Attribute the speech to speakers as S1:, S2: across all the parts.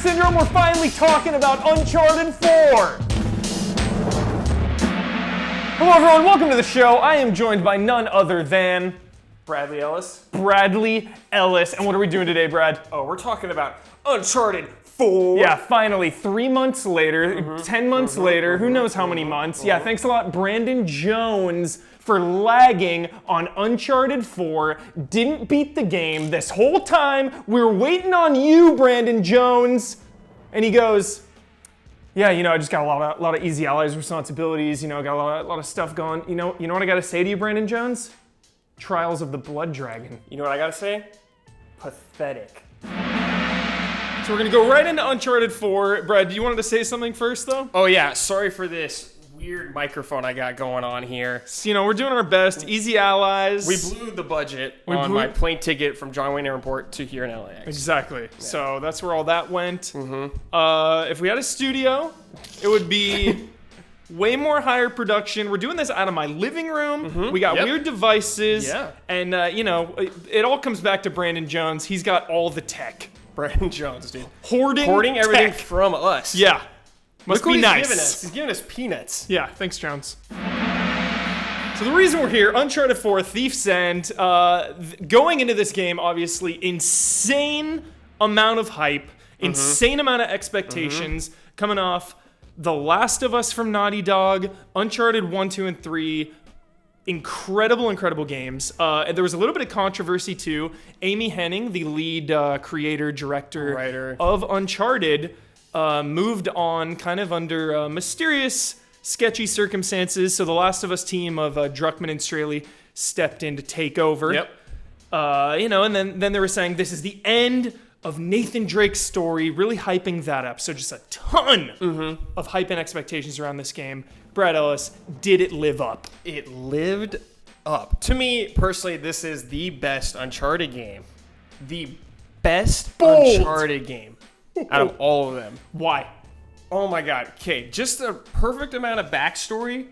S1: Syndrome, we're finally talking about Uncharted 4. Hello everyone, welcome to the show. I am joined by none other than
S2: Bradley Ellis.
S1: Bradley Ellis. And what are we doing today, Brad?
S2: Oh, we're talking about Uncharted 4.
S1: Yeah, finally, 3 months later, 10 months later, who knows how many months. Yeah, thanks a lot, Brandon Jones, for lagging on Uncharted 4. Didn't beat the game this whole time. We were waiting on you, Brandon Jones. And he goes, yeah, I just got a lot of Easy Allies responsibilities, got a lot of stuff going. You know what I gotta say to you, Brandon Jones? Trials of the Blood Dragon.
S2: You know what I gotta say? Pathetic.
S1: So we're gonna go right into Uncharted 4. Brad, do you wanted to say something first, though?
S2: Oh yeah, sorry for this weird microphone I got going on here.
S1: So, we're doing our best. Easy Allies.
S2: We blew the budget on my plane ticket from John Wayne Airport to here in LAX.
S1: Exactly. Yeah. So that's where all that went. If we had a studio, it would be way more higher production. We're doing this out of my living room. We got weird devices.
S2: Yeah.
S1: And, it all comes back to Brandon Jones. He's got all the tech.
S2: Brandon Jones, dude.
S1: Hoarding
S2: everything
S1: tech.
S2: from us.
S1: Yeah. Must
S2: Look
S1: be
S2: what
S1: nice.
S2: He's giving us peanuts.
S1: Yeah, thanks, Jones. So the reason we're here, Uncharted 4, Thief's End, going into this game, obviously, insane amount of hype, insane amount of expectations, coming off The Last of Us from Naughty Dog, Uncharted 1, 2, and 3, incredible games. And there was a little bit of controversy, too. Amy Hennig, the lead creator, director
S2: Writer
S1: of Uncharted, moved on kind of under mysterious, sketchy circumstances. So the Last of Us team of Druckmann and Straley stepped in to take over.
S2: Yep.
S1: And then they were saying this is the end of Nathan Drake's story, really hyping that up. So just a ton of hype and expectations around this game. Brad Ellis, did it live up?
S2: It lived up. To me, personally, this is the best Uncharted game. The best Uncharted game out of all of them.
S1: Why?
S2: Oh my god. Okay, just the perfect amount of backstory.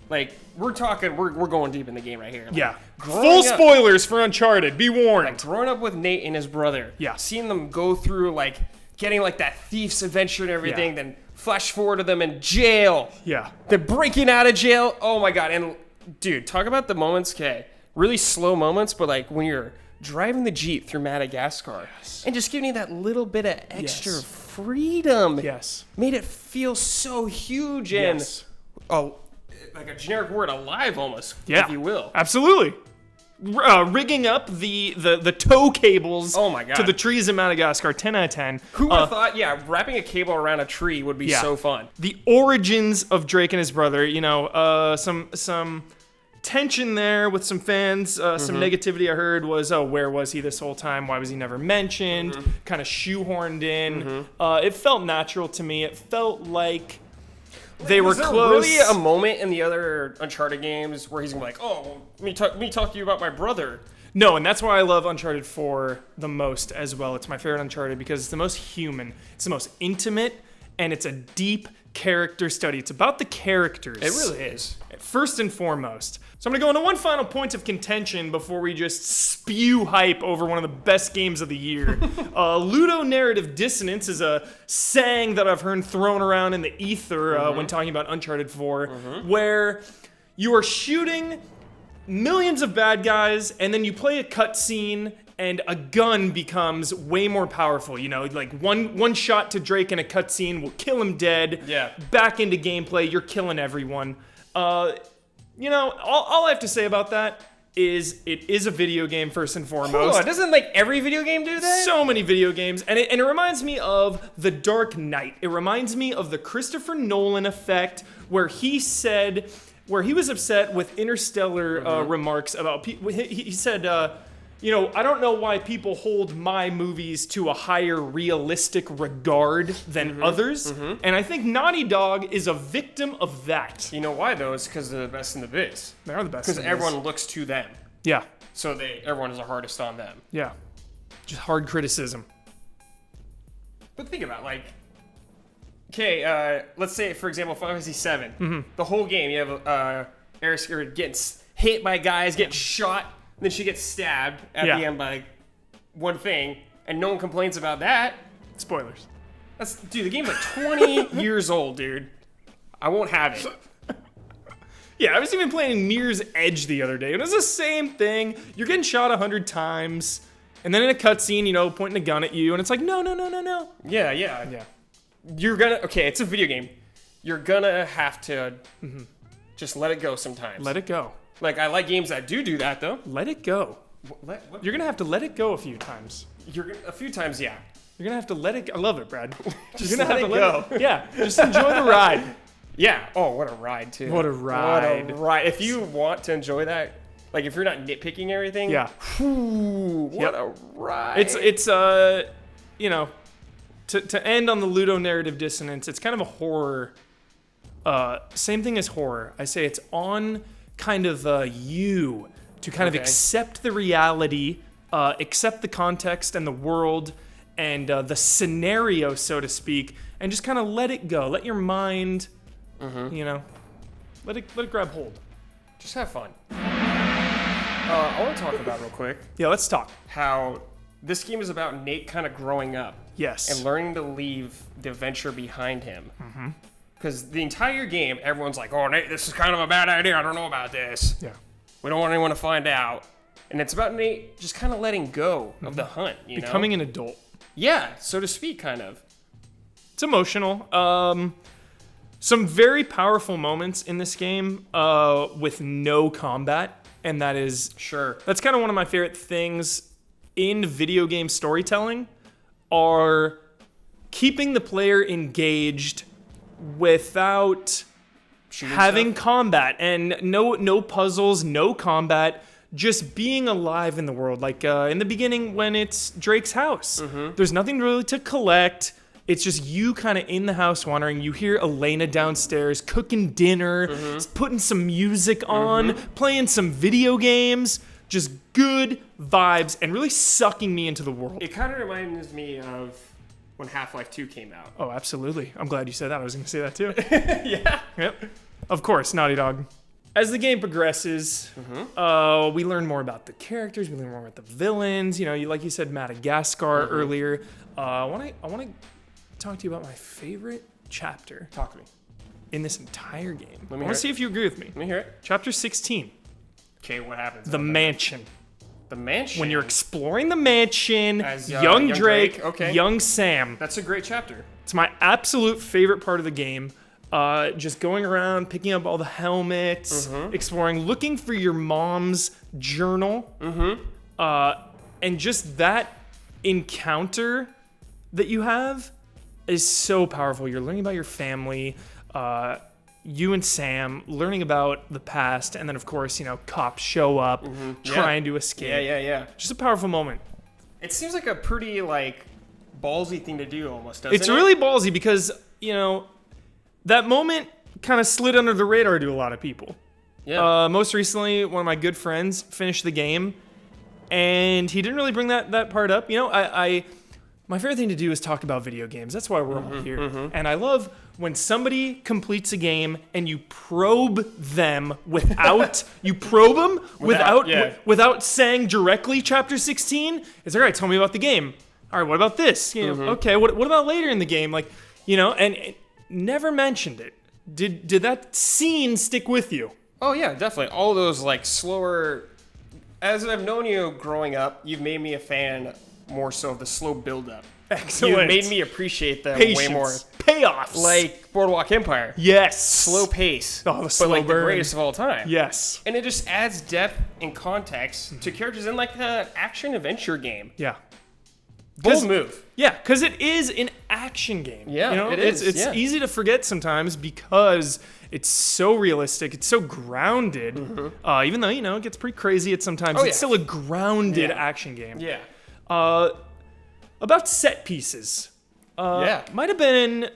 S2: Like, we're going deep in the game right here. Like,
S1: Yeah. Full spoilers for Uncharted. Be warned.
S2: Like, growing up with Nate and his brother.
S1: Yeah.
S2: Seeing them go through, like, getting, like, that thief's adventure and everything.
S1: Yeah.
S2: Then flash forward to them in jail.
S1: Yeah.
S2: They're breaking out of jail. Oh my god. And, dude, talk about the moments, okay. Really slow moments, but, like, when you're driving the Jeep through Madagascar and just giving you that little bit of extra freedom.
S1: Yes.
S2: Made it feel so huge and like a generic word, alive almost, if you will.
S1: Absolutely. Rigging up the tow cables to the trees in Madagascar, 10 out of 10.
S2: Who would have thought, wrapping a cable around a tree would be so fun.
S1: The origins of Drake and his brother, some tension there with some fans, some negativity I heard was, where was he this whole time? Why was he never mentioned? Kind of shoehorned in. It felt natural to me. It felt like they were close.
S2: Was there really a moment in the other Uncharted games where he's gonna be like, oh, let me talk to you about my brother?
S1: No, and that's why I love Uncharted 4 the most as well. It's my favorite Uncharted because it's the most human, it's the most intimate, and it's a deep character study. It's about the characters.
S2: It really is.
S1: First and foremost. So I'm going to go into one final point of contention before we just spew hype over one of the best games of the year. Ludonarrative dissonance is a saying that I've heard thrown around in the ether when talking about Uncharted 4, where you are shooting millions of bad guys, and then you play a cutscene, and a gun becomes way more powerful. Like one shot to Drake in a cutscene will kill him dead.
S2: Yeah.
S1: Back into gameplay, you're killing everyone. All I have to say about that is it is a video game first and foremost.
S2: Hold on, doesn't like every video game do that?
S1: So many video games, and it reminds me of The Dark Knight. It reminds me of the Christopher Nolan effect, where he was upset with Interstellar remarks about people. He said, I don't know why people hold my movies to a higher realistic regard than others. And I think Naughty Dog is a victim of that.
S2: You know why, though? It's because they're the best in the biz.
S1: They are the best.
S2: Because everyone looks to them.
S1: Yeah.
S2: So everyone is the hardest on them.
S1: Yeah. Just hard criticism.
S2: But think about okay, let's say, for example, Final Fantasy VII. The whole game, you have Aerith getting hit by guys, getting shot, and then she gets stabbed at the end by one thing, and no one complains about that.
S1: Spoilers.
S2: Dude, the game's like 20 years old, dude. I won't have it.
S1: Yeah, I was even playing Mirror's Edge the other day. It was the same thing. You're getting shot 100 times, and then in a cutscene, you know, pointing a gun at you, and it's like, no.
S2: Yeah. You're gonna... Okay, it's a video game. You're gonna have to just let it go sometimes.
S1: Let it go.
S2: Like, I like games that do that, though.
S1: Let it go.
S2: What?
S1: You're gonna have to let it go a few times.
S2: A few times, yeah.
S1: You're gonna have to let it go. I love it, Brad.
S2: Just
S1: You're gonna
S2: let
S1: have
S2: it
S1: to
S2: go.
S1: Yeah, just enjoy the ride.
S2: Yeah. Oh, what a ride, too.
S1: What a ride.
S2: What a ride. If you want to enjoy that, like, if you're not nitpicking everything...
S1: Yeah.
S2: What a ride.
S1: It's you know, to end on the Ludo narrative dissonance, it's kind of a horror... same thing as horror. I say it's on kind of you to kind of accept the reality, accept the context and the world and the scenario, so to speak, and just kind of let it go. Let your mind, you know, let it grab hold.
S2: Just have fun. I want to talk about real quick
S1: Yeah, let's talk.
S2: how this game is about Nate kind of growing up
S1: Yes.
S2: and learning to leave the adventure behind him. Because the entire game, everyone's like, oh, Nate, this is kind of a bad idea. I don't know about this.
S1: Yeah.
S2: We don't want anyone to find out. And it's about Nate just kind of letting go of the hunt, you
S1: Becoming
S2: know?
S1: an adult.
S2: Yeah, so to speak, kind of.
S1: It's emotional. Some very powerful moments in this game with no combat, and that is
S2: Sure.
S1: that's kind of one of my favorite things in video game storytelling are keeping the player engaged without having combat and no puzzles, no combat, just being alive in the world. Like in the beginning when it's Drake's house, there's nothing really to collect. It's just you kind of in the house wandering. You hear Elena downstairs cooking dinner, putting some music on, playing some video games, just good vibes and really sucking me into the world.
S2: It kind of reminds me of when Half-Life 2 came out.
S1: Oh, absolutely. I'm glad you said that. I was going to say that too.
S2: Yeah.
S1: Yep. Of course, Naughty Dog. As the game progresses, we learn more about the characters. We learn more about the villains. You know, like you said, Madagascar earlier. I want to talk to you about my favorite chapter
S2: Talk to me.
S1: in this entire game. I
S2: me
S1: want
S2: hear
S1: to see if you agree with me.
S2: Let me hear it.
S1: Chapter 16,
S2: Okay, what happens?
S1: the mansion.
S2: The mansion.
S1: When you're exploring the mansion,
S2: As,
S1: young
S2: young
S1: Drake,
S2: Drake, okay.
S1: young Sam.
S2: That's a great chapter.
S1: It's my absolute favorite part of the game. Just going around, picking up all the helmets, exploring, looking for your mom's journal. And just that encounter that you have is so powerful. You're learning about your family, you and Sam, learning about the past, and then, of course, you know, cops show up, trying to escape.
S2: Yeah.
S1: Just a powerful moment.
S2: It seems like a pretty, like, ballsy thing to do almost, doesn't it?
S1: It's really ballsy because, you know, that moment kind of slid under the radar to a lot of people.
S2: Yeah.
S1: Most recently, one of my good friends finished the game, and he didn't really bring that part up. You know, my favorite thing to do is talk about video games. That's why we're all here. And I love when somebody completes a game and you probe them without without saying directly chapter 16. It's all right. Tell me about the game. All right. What about this? You know, okay. What about later in the game? Like, you know, and never mentioned it. Did that scene stick with you?
S2: Oh, yeah, definitely. All those, like, slower... As I've known you growing up, you've made me a fan more so of the slow build-up.
S1: Excellent.
S2: You've made me appreciate them
S1: Patience.
S2: way more.
S1: Payoffs.
S2: Like Boardwalk Empire.
S1: Yes.
S2: Slow pace.
S1: Oh, the slow
S2: but, like,
S1: burn.
S2: the greatest of all time.
S1: Yes.
S2: And it just adds depth and context to characters in, like, an action-adventure game.
S1: Yeah.
S2: Bold move.
S1: Yeah, because it is an action game.
S2: Yeah,
S1: you know,
S2: it is,
S1: It's
S2: yeah.
S1: easy to forget sometimes because it's so realistic. It's so grounded. Even though, you know, it gets pretty crazy at sometimes.
S2: Oh,
S1: It's
S2: yeah.
S1: still a grounded
S2: Yeah.
S1: action game.
S2: Yeah.
S1: About set pieces.
S2: Yeah.
S1: Might have been...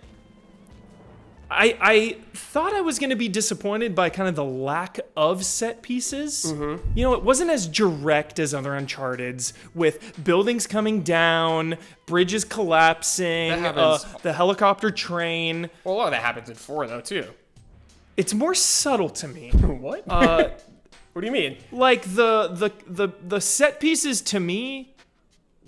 S1: I thought I was going to be disappointed by kind of the lack of set pieces. You know, it wasn't as direct as other Uncharted's with buildings coming down, bridges collapsing,
S2: That happens.
S1: the helicopter train.
S2: Well, a lot of that happens in 4, though, too.
S1: It's more subtle to me.
S2: What? What do you mean?
S1: Like the set pieces to me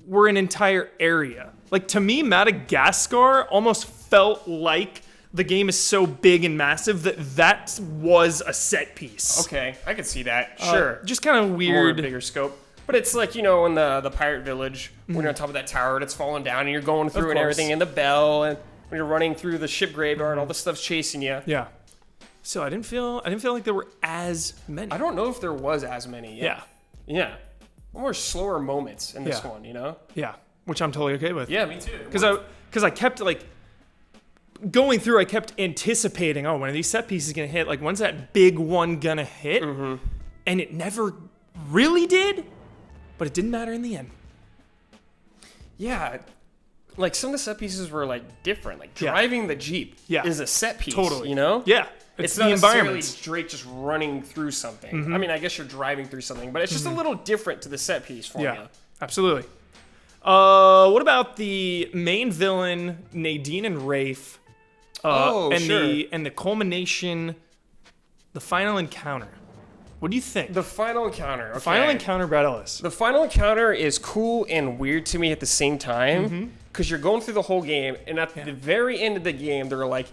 S1: were an entire area. Like, to me, Madagascar almost felt like the game is so big and massive that was a set piece.
S2: Okay, I could see that. Sure.
S1: Just kind of
S2: More
S1: weird.
S2: bigger scope. But it's like, in the pirate village, when you're on top of that tower and it's falling down and you're going through and
S1: course.
S2: everything, and the bell, and when you're running through the ship graveyard, all the stuff's chasing you.
S1: Yeah. So I didn't feel like there were as many.
S2: I don't know if there was as many.
S1: Yeah.
S2: Yeah. More slower moments in this
S1: Yeah.
S2: one,
S1: Yeah. Which I'm totally okay with.
S2: Yeah, me too.
S1: Because I kept like going through, I kept anticipating, oh, when are these set pieces gonna hit? Like, when's that big one gonna hit?
S2: Mm-hmm.
S1: And it never really did, but it didn't matter in the end.
S2: Yeah. Like, some of the set pieces were, like, different. Like, driving the Jeep is a set piece,
S1: Totally.
S2: Yeah.
S1: It's
S2: not
S1: the
S2: necessarily
S1: environment.
S2: Drake just running through something.
S1: Mm-hmm.
S2: I mean, I guess you're driving through something, but it's just a little different to the set piece formula.
S1: Yeah, absolutely. What about the main villain, Nadine and Rafe? And the culmination, the final encounter. What do you think?
S2: The final encounter. Okay.
S1: Final encounter, Brad Ellis.
S2: The final encounter is cool and weird to me at the same time because you're going through the whole game, and at the very end of the game, they're like,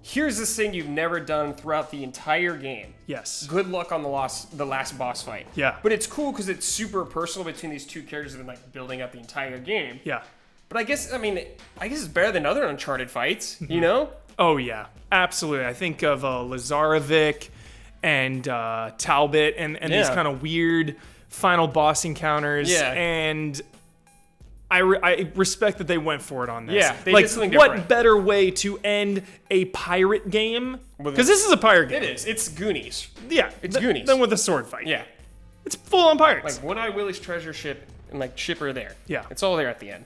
S2: here's this thing you've never done throughout the entire game.
S1: Yes.
S2: Good luck on the last boss fight.
S1: Yeah.
S2: But it's cool because it's super personal between these two characters that have been like building up the entire game.
S1: Yeah.
S2: But I guess it's better than other Uncharted fights,
S1: Oh, yeah. Absolutely. I think of Lazarevic and Talbot and these kind of weird final boss encounters.
S2: Yeah.
S1: And I respect that they went for it on this.
S2: Yeah, they
S1: like,
S2: did something different.
S1: What better way to end a pirate game? Because this is a pirate game.
S2: It is. It's Goonies.
S1: Yeah.
S2: It's Goonies.
S1: Than with a sword fight.
S2: Yeah.
S1: It's full on pirates.
S2: Like One-Eye Willie's treasure ship and like Shipper there.
S1: Yeah.
S2: It's all there at the end.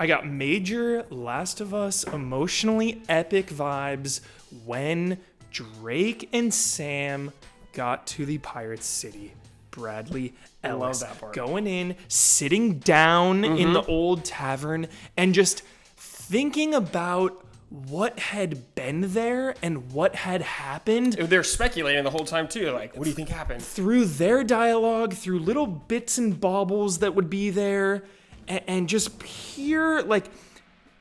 S1: I got major Last of Us emotionally epic vibes when Drake and Sam got to the pirate city. Bradley Ellis.
S2: love that part.
S1: Going in, sitting down in the old tavern, and just thinking about what had been there and what had happened.
S2: They're speculating the whole time too. Like, what do you think happened?
S1: Through their dialogue, through little bits and baubles that would be there, and just pure, like,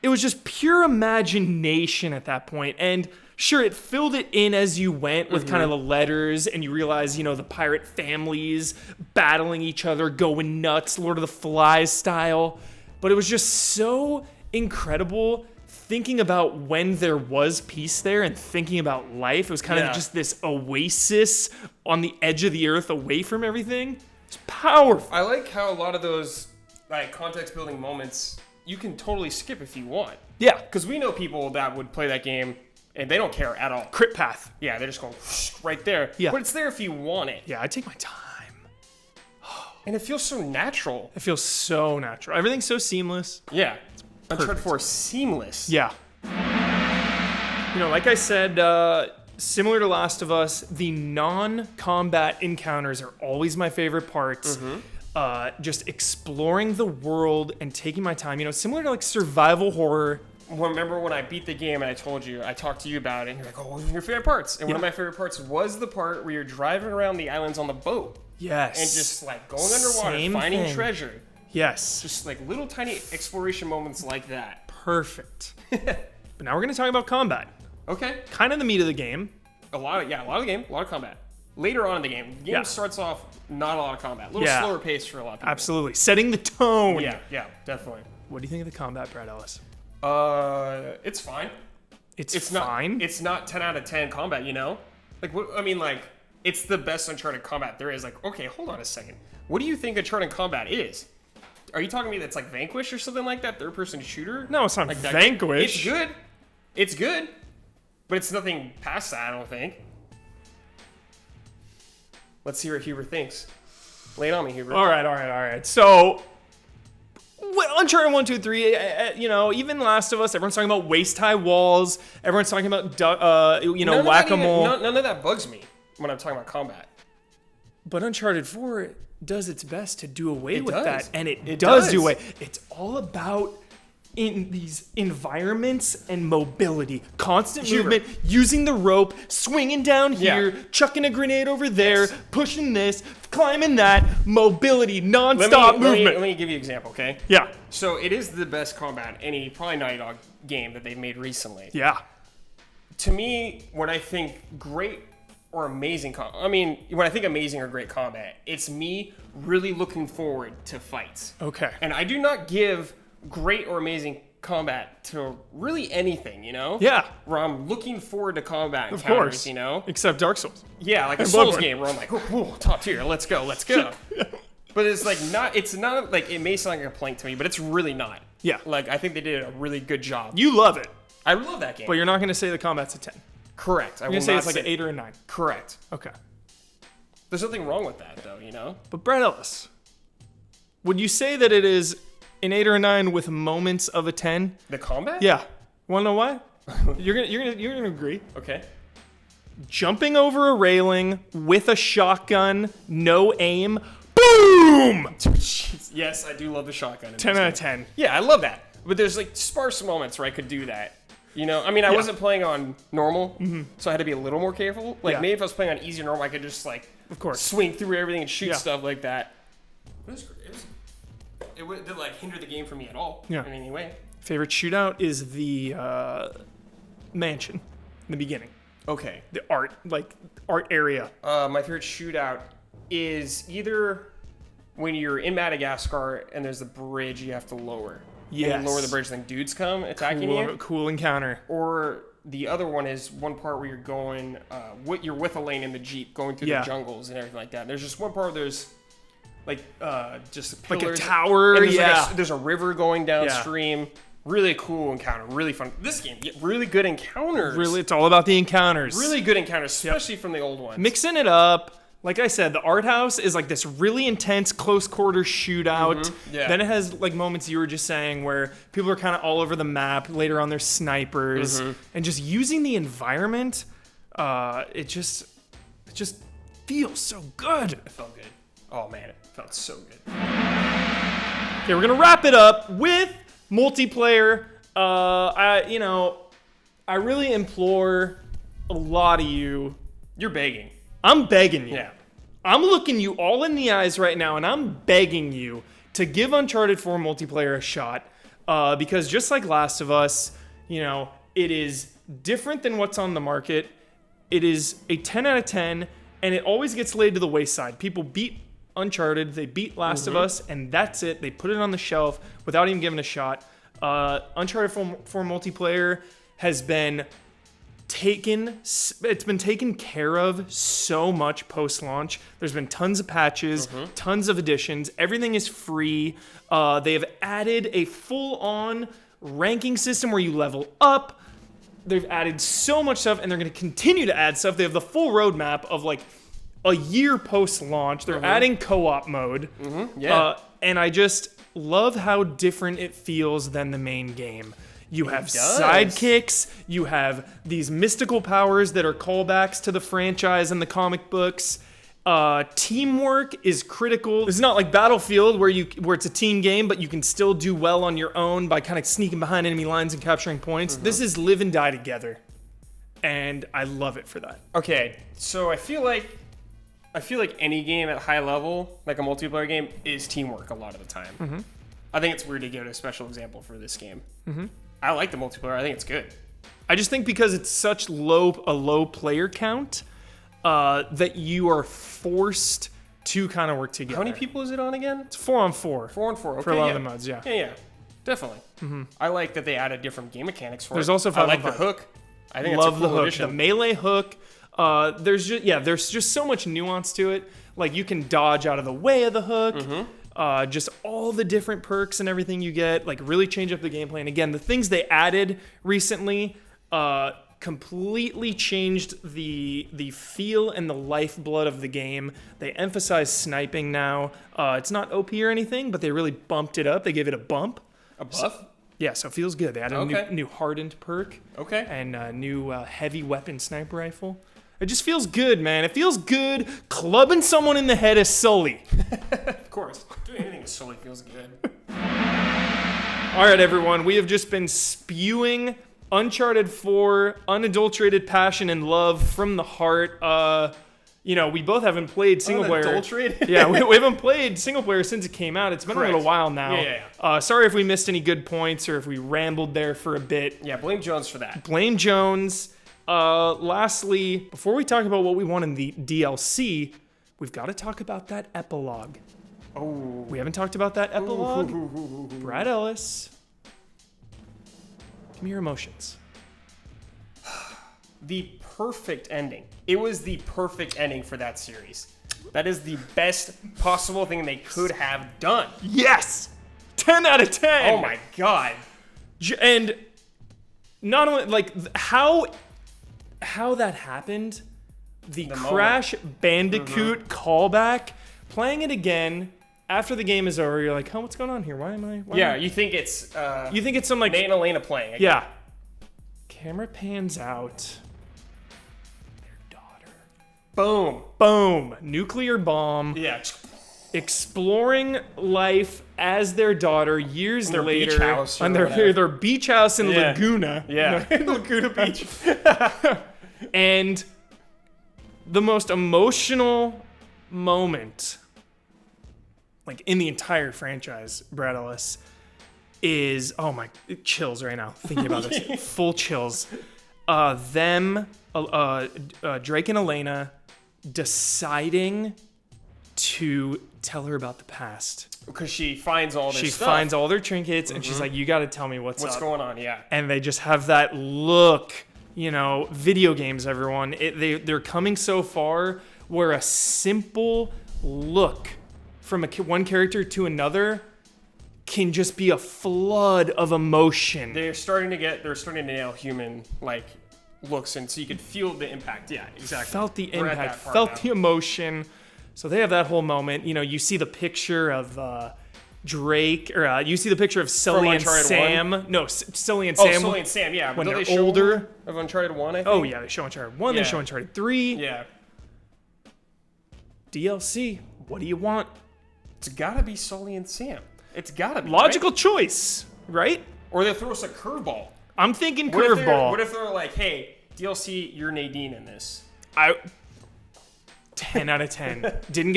S1: it was just pure imagination at that point. And sure, it filled it in as you went with kind of the letters, and you realize, the pirate families battling each other, going nuts, Lord of the Flies style. But it was just so incredible thinking about when there was peace there and thinking about life. It was kind of just this oasis on the edge of the earth away from everything. It's powerful.
S2: I like how a lot of those like context building moments you can totally skip if you want.
S1: Yeah.
S2: Because we know people that would play that game and they don't care at all.
S1: Crit path.
S2: Yeah, they're just going right there.
S1: Yeah.
S2: But it's there if you want it.
S1: Yeah, I take my time.
S2: And it feels so natural.
S1: It feels so natural. Everything's so seamless.
S2: Yeah. Uncharted 4 is seamless.
S1: Yeah. Like I said, similar to Last of Us, the non-combat encounters are always my favorite parts. Just exploring the world and taking my time. Similar to like survival horror.
S2: Remember when I beat the game and I talked to you about it, and you're like, oh, what are your favorite parts? And one of my favorite parts was the part where you're driving around the islands on the boat.
S1: Yes.
S2: And just like going underwater,
S1: Same
S2: finding
S1: thing.
S2: treasure.
S1: Yes.
S2: Just like little tiny exploration moments like that.
S1: Perfect. But now we're going to talk about combat.
S2: Okay.
S1: Kind of the meat of the game.
S2: A lot of the game, a lot of combat. Later on in the game, the game starts off not a lot of combat. A little slower pace for a lot of people.
S1: Absolutely. Setting the tone.
S2: Yeah, definitely.
S1: What do you think of the combat, Brad Ellis?
S2: It's fine.
S1: It's fine?
S2: It's not 10 out of 10 combat, Like, what, I mean, like, it's the best Uncharted combat there is. Like, okay, hold on a second. What do you think Uncharted combat is? Are you talking to me that's like Vanquish or something like that? Third-person shooter?
S1: No, it's not
S2: like
S1: Vanquish.
S2: It's good. It's good. But it's nothing past that, I don't think. Let's see what Huber thinks. Lay it on me, Huber.
S1: All right. So, Uncharted 1, 2, 3, even Last of Us, everyone's talking about waist-high walls. Everyone's talking about, whack-a-mole.
S2: None of that bugs me when I'm talking about combat.
S1: But Uncharted 4 does its best to do away with
S2: does.
S1: that, and it
S2: It
S1: does
S2: does.
S1: do away. It's all about in these environments and mobility, constant movement, using the rope, swinging down here, chucking a grenade over there, pushing this, climbing that, mobility, non-stop movement.
S2: Let me give you an example, okay?
S1: Yeah.
S2: So it is the best combat any probably Naughty Dog game that they've made recently.
S1: Yeah.
S2: To me, when I think great or amazing when I think amazing or great combat, it's me really looking forward to fights.
S1: Okay.
S2: And I do not give great or amazing combat to really anything, you know?
S1: Yeah.
S2: Where I'm looking forward to combat encounters,
S1: Of course.
S2: you know?
S1: Except Dark Souls.
S2: Yeah, like a Souls game where I'm like, oh, top tier, let's go. But it's like it's not like, it may sound like a complaint to me, but it's really not.
S1: Yeah.
S2: Like, I think they did a really good job.
S1: You love it.
S2: I love that game.
S1: But you're not going to say the combat's a 10.
S2: Correct.
S1: You're going to say it's like an 8 or a 9.
S2: Correct.
S1: Okay.
S2: There's nothing wrong with that, though, you know?
S1: But Brett Ellis, would you say that it is an 8 or a 9 with moments of a 10?
S2: The combat?
S1: Yeah. Want to know why? You're gonna agree.
S2: Okay.
S1: Jumping over a railing with a shotgun, no aim, boom!
S2: Yes, I do love the shotgun.
S1: 10 out of 10.
S2: Yeah, I love that. But there's like sparse moments where I could do that. You know, I mean, I wasn't playing on normal, so I had to be a little more careful. Like, maybe if I was playing on easy or normal, I could just, like,
S1: of course,
S2: swing through everything and shoot stuff like that. It didn't, like, hinder the game for me at all in any way.
S1: Favorite shootout is the mansion in the beginning.
S2: Okay.
S1: The art area.
S2: My favorite shootout is either when you're in Madagascar and there's a bridge you have to lower.
S1: Yes.
S2: And you lower the bridge, then dudes come attacking you.
S1: Cool encounter.
S2: Or the other one is one part where you're going, you're with Elaine in the Jeep going through the jungles and everything like that. There's just one part where there's like just pillars,
S1: like a tower.
S2: And there's there's a river going downstream. Yeah. Really cool encounter. Really fun. This game, really good encounters.
S1: Really, it's all about the encounters.
S2: Really good encounters, especially from the old ones.
S1: Mixing it up. Like I said, the art house is like this really intense close quarter shootout. Yeah. Then it has like moments you were just saying where people are kind of all over the map. Later on, there's snipers and just using the environment. It just feels so good. It
S2: felt good. Oh man, it felt so good.
S1: Okay, we're gonna wrap it up with multiplayer. I really implore a lot of you.
S2: You're begging.
S1: I'm begging you.
S2: Yeah.
S1: I'm looking you all in the eyes right now, and I'm begging you to give Uncharted 4 multiplayer a shot. Because just like Last of Us, it is different than what's on the market. It is a 10 out of 10, and it always gets laid to the wayside. People beat Uncharted, they beat Last of Us, and that's it. They put it on the shelf without even giving it a shot. Uncharted 4 multiplayer has been taken care of so much post-launch. There's been tons of patches, tons of additions. Everything is free. They have added a full-on ranking system where you level up. They've added so much stuff, and they're going to continue to add stuff. They have the full roadmap of like a year post-launch. They're adding co-op mode. And I just love how different it feels than the main game. You have sidekicks, you have these mystical powers that are callbacks to the franchise and the comic books. Teamwork is critical. It's not like Battlefield where it's a team game, but you can still do well on your own by kind of sneaking behind enemy lines and capturing points. This is live and die together. And I love it for that.
S2: Okay, so I feel like any game at high level, like a multiplayer game, is teamwork a lot of the time. I think it's weird to give it a special example for this game. I like the multiplayer. I think it's good.
S1: I just think because it's such a low player count that you are forced to kind of work together.
S2: How many people is it on again?
S1: It's 4-on-4.
S2: 4-on-4. Okay,
S1: for a lot of the modes, yeah.
S2: Yeah, definitely. I like that they added different game mechanics for
S1: There's
S2: it.
S1: also
S2: I like the hook. I think
S1: love
S2: it's a cool
S1: the hook,
S2: addition.
S1: the melee hook. There's just so much nuance to it. Like you can dodge out of the way of the hook. Just all the different perks and everything you get, like really change up the gameplay. And again, the things they added recently completely changed the feel and the lifeblood of the game. They emphasize sniping now. It's not OP or anything, but they really bumped it up. They gave it a bump.
S2: A buff?
S1: So it feels good. They added a new hardened perk.
S2: Okay.
S1: And a new heavy weapon sniper rifle. It just feels good, man. It feels good clubbing someone in the head as Sully.
S2: Of course. Doing anything as Sully feels good.
S1: All right, everyone. We have just been spewing Uncharted 4, unadulterated passion and love from the heart. We both haven't played single player.
S2: Unadulterated?
S1: Yeah, we haven't played single player since it came out. It's been
S2: Correct.
S1: a little while now.
S2: Yeah.
S1: Sorry if we missed any good points or if we rambled there for a bit.
S2: Yeah, blame Jones for that.
S1: Blame Jones. Lastly, before we talk about what we want in the DLC, we've got to talk about that epilogue.
S2: Oh.
S1: We haven't talked about that epilogue. Brad Ellis, give me your emotions.
S2: The perfect ending. It was the perfect ending for that series. That is the best possible thing they could have done.
S1: Yes! 10 out of 10!
S2: Oh my god.
S1: And not only, like, how that happened, the Crash Bandicoot callback, playing it again after the game is over, you're like, oh, what's going on here? Why am I?
S2: You think it's
S1: You think it's some, like...
S2: Nate and Elena playing again.
S1: Yeah. Camera pans out. Their daughter. Boom. Nuclear bomb.
S2: Yeah.
S1: Exploring life as their daughter years
S2: their
S1: later.
S2: beach house
S1: on
S2: or
S1: their beach house in
S2: Yeah.
S1: Laguna.
S2: Yeah.
S1: Laguna Beach. And the most emotional moment, like in the entire franchise, Brad Ellis, is, oh my, chills right now thinking about this. Full chills. Drake and Elena deciding to tell her about the past.
S2: Because she finds all this
S1: She
S2: stuff.
S1: finds all their trinkets and she's like, you got to tell me what's up.
S2: going on, yeah.
S1: And they just have that look, video games, everyone. They're coming so far where a simple look from one character to another can just be a flood of emotion.
S2: They're starting to nail human, looks, and so you could feel the impact. Yeah, exactly.
S1: Felt the
S2: We're at
S1: impact,
S2: that part
S1: felt
S2: now.
S1: the emotion. So they have that whole moment. You see the picture of Drake, or you see the picture of Sully and
S2: Uncharted
S1: Sam.
S2: 1?
S1: No, Sully and
S2: Oh,
S1: Sam.
S2: Sully and Sam, yeah.
S1: when
S2: Don't
S1: they're
S2: they show
S1: older.
S2: Of Uncharted 1, I think?
S1: Oh, yeah, they show Uncharted 1,
S2: Yeah.
S1: they show Uncharted 3.
S2: Yeah.
S1: DLC, what do you want?
S2: It's gotta be Sully and Sam. It's gotta be,
S1: Logical
S2: right?
S1: choice, right?
S2: Or they throw us a curveball.
S1: I'm thinking
S2: What
S1: curveball.
S2: if they're like, hey, DLC, you're Nadine in this?
S1: 10 out of 10. Didn't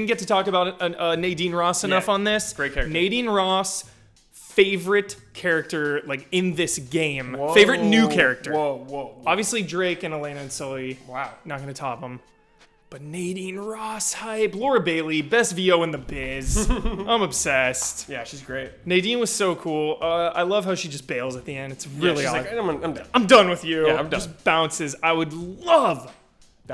S1: get to talk about Nadine Ross enough on this.
S2: Great character.
S1: Nadine Ross, favorite character in this game. Favorite new character.
S2: Whoa.
S1: Obviously Drake and Elena and Sully.
S2: Wow.
S1: Not gonna top them. But Nadine Ross hype. Laura Bailey, best VO in the biz. I'm obsessed.
S2: Yeah, she's great.
S1: Nadine was so cool. I love how she just bails at the end. It's really
S2: she's
S1: odd.
S2: like, I'm done.
S1: I'm done with you.
S2: Yeah, I'm done.
S1: Just bounces. I would love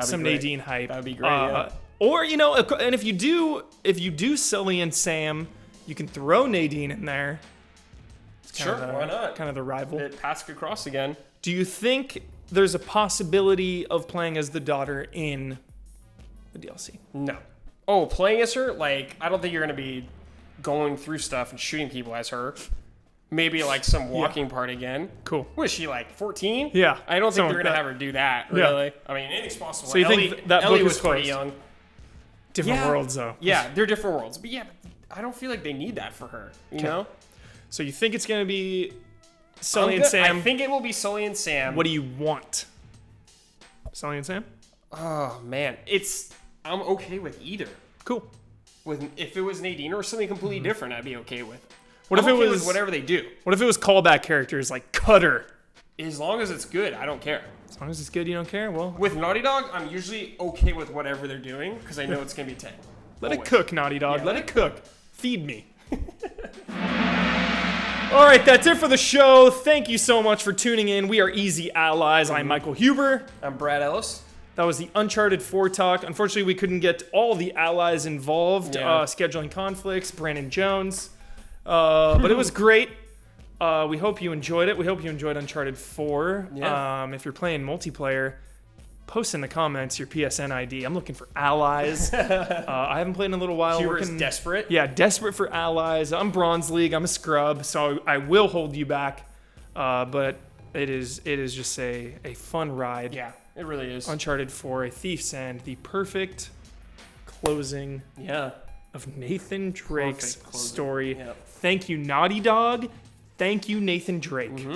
S1: some
S2: great.
S1: Nadine hype.
S2: That'd be great, yeah.
S1: Or and if you do Sully and Sam, you can throw Nadine in there. It's
S2: Sure, why not?
S1: Kind of the rival.
S2: It passed across again.
S1: Do you think there's a possibility of playing as the daughter in the DLC?
S2: No. Oh, playing as her? I don't think you're gonna be going through stuff and shooting people as her. Maybe some walking part again.
S1: Cool.
S2: What is she, 14?
S1: Yeah,
S2: I don't think
S1: something
S2: they're
S1: like
S2: gonna
S1: that.
S2: have her do that,
S1: Yeah.
S2: really. I mean, anything's possible.
S1: So you think that
S2: Ellie
S1: book
S2: was
S1: is
S2: pretty
S1: closed?
S2: young.
S1: Different worlds, though.
S2: Yeah, they're different worlds. But yeah, I don't feel like they need that for her, you know?
S1: So you think it's gonna be Sully and Sam?
S2: I think it will be Sully and Sam.
S1: What do you want? Sully and Sam?
S2: Oh, man. I'm okay with either.
S1: Cool.
S2: If it was Nadine or something completely different, I'd be okay with.
S1: What if
S2: I'm
S1: it
S2: okay
S1: was
S2: with whatever they do?
S1: What if it was callback characters like Cutter?
S2: As long as it's good, I don't care.
S1: As long as it's good, you don't care? Well,
S2: With Naughty Dog, I'm usually okay with whatever they're doing because I know it's gonna be 10.
S1: let it
S2: Always.
S1: cook, Naughty Dog.
S2: Yeah,
S1: let it cook. Feed me. All right, that's it for the show. Thank you so much for tuning in. We are Easy Allies. I'm Michael Huber.
S2: I'm Brad Ellis.
S1: That was the Uncharted 4 talk. Unfortunately, we couldn't get all the allies involved.
S2: Yeah.
S1: Scheduling conflicts, Brandon Jones. But it was great. We hope you enjoyed it. We hope you enjoyed Uncharted 4.
S2: Yeah.
S1: If you're playing multiplayer, post in the comments your PSN ID. I'm looking for allies. I haven't played in a little while.
S2: Huber's desperate.
S1: Yeah, desperate for allies. I'm Bronze League. I'm a scrub, so I will hold you back. But it is just a fun ride.
S2: Yeah, it really is.
S1: Uncharted 4, A Thief's End, the perfect closing
S2: Yeah.
S1: of Nathan Drake's
S2: Perfect closing.
S1: story.
S2: Yep.
S1: Thank you, Naughty Dog. Thank you, Nathan Drake.